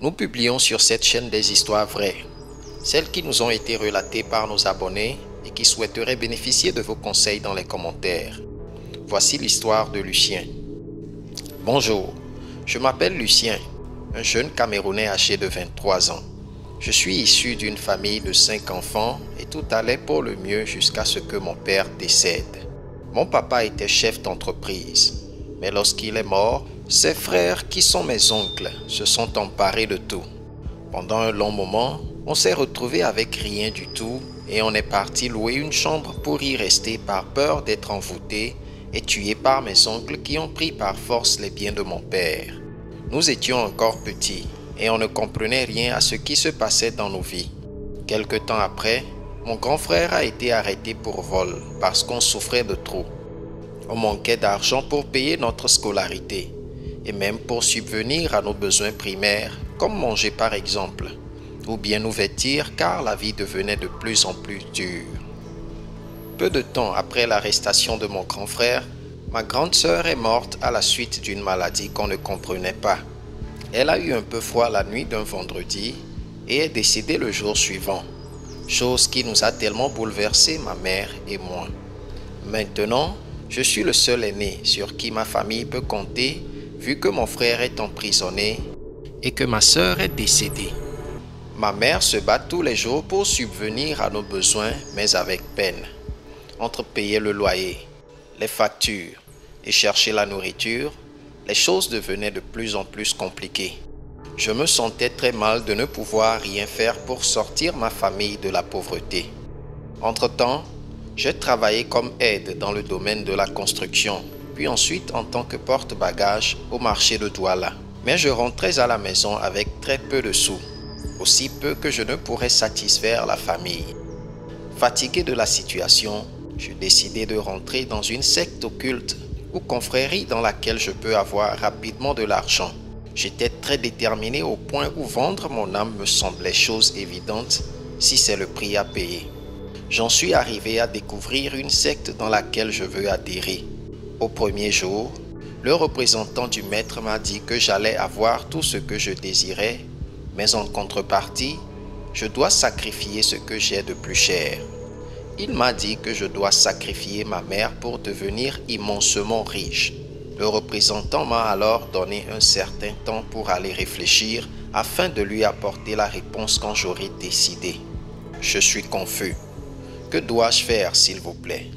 Nous publions sur cette chaîne des histoires vraies, celles qui nous ont été relatées par nos abonnés et qui souhaiteraient bénéficier de vos conseils dans les commentaires. Voici l'histoire de Lucien. Bonjour, je m'appelle Lucien, un jeune Camerounais âgé de 23 ans. Je suis issu d'une famille de 5 enfants et tout allait pour le mieux jusqu'à ce que mon père décède. Mon papa était chef d'entreprise, mais lorsqu'il est mort, ses frères, qui sont mes oncles, se sont emparés de tout. Pendant un long moment, on s'est retrouvé avec rien du tout et on est parti louer une chambre pour y rester par peur d'être envoûté et tué par mes oncles qui ont pris par force les biens de mon père. Nous étions encore petits et on ne comprenait rien à ce qui se passait dans nos vies. Quelque temps après, mon grand frère a été arrêté pour vol parce qu'on souffrait de trop. On manquait d'argent pour payer notre scolarité et même pour subvenir à nos besoins primaires, comme manger par exemple, ou bien nous vêtir car la vie devenait de plus en plus dure. Peu de temps après l'arrestation de mon grand frère, ma grande sœur est morte à la suite d'une maladie qu'on ne comprenait pas. Elle a eu un peu froid la nuit d'un vendredi et est décédée le jour suivant, chose qui nous a tellement bouleversé, ma mère et moi. Maintenant, je suis le seul aîné sur qui ma famille peut compter vu que mon frère est emprisonné et que ma sœur est décédée. Ma mère se bat tous les jours pour subvenir à nos besoins, mais avec peine. Entre payer le loyer, les factures et chercher la nourriture, les choses devenaient de plus en plus compliquées. Je me sentais très mal de ne pouvoir rien faire pour sortir ma famille de la pauvreté. Entre-temps, j'ai travaillé comme aide dans le domaine de la construction, puis ensuite en tant que porte-bagages au marché de Douala. Mais je rentrais à la maison avec très peu de sous, aussi peu que je ne pourrais satisfaire la famille. Fatigué de la situation, j'ai décidé de rentrer dans une secte occulte ou confrérie dans laquelle je peux avoir rapidement de l'argent. J'étais très déterminé au point où vendre mon âme me semblait chose évidente si c'est le prix à payer. J'en suis arrivé à découvrir une secte dans laquelle je veux adhérer. Au premier jour, le représentant du maître m'a dit que j'allais avoir tout ce que je désirais, mais en contrepartie, je dois sacrifier ce que j'ai de plus cher. Il m'a dit que je dois sacrifier ma mère pour devenir immensement riche. Le représentant m'a alors donné un certain temps pour aller réfléchir afin de lui apporter la réponse quand j'aurai décidé. Je suis confus. Que dois-je faire, s'il vous plaît?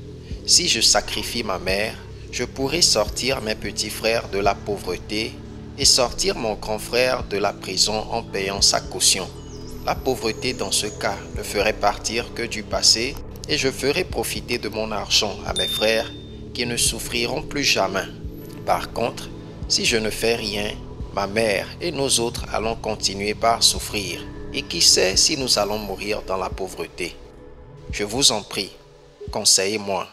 Si je sacrifie ma mère, je pourrai sortir mes petits frères de la pauvreté et sortir mon grand frère de la prison en payant sa caution. La pauvreté dans ce cas ne ferait partir que du passé et je ferai profiter de mon argent à mes frères qui ne souffriront plus jamais. Par contre, si je ne fais rien, ma mère et nous autres allons continuer par souffrir et qui sait si nous allons mourir dans la pauvreté. Je vous en prie, conseillez-moi.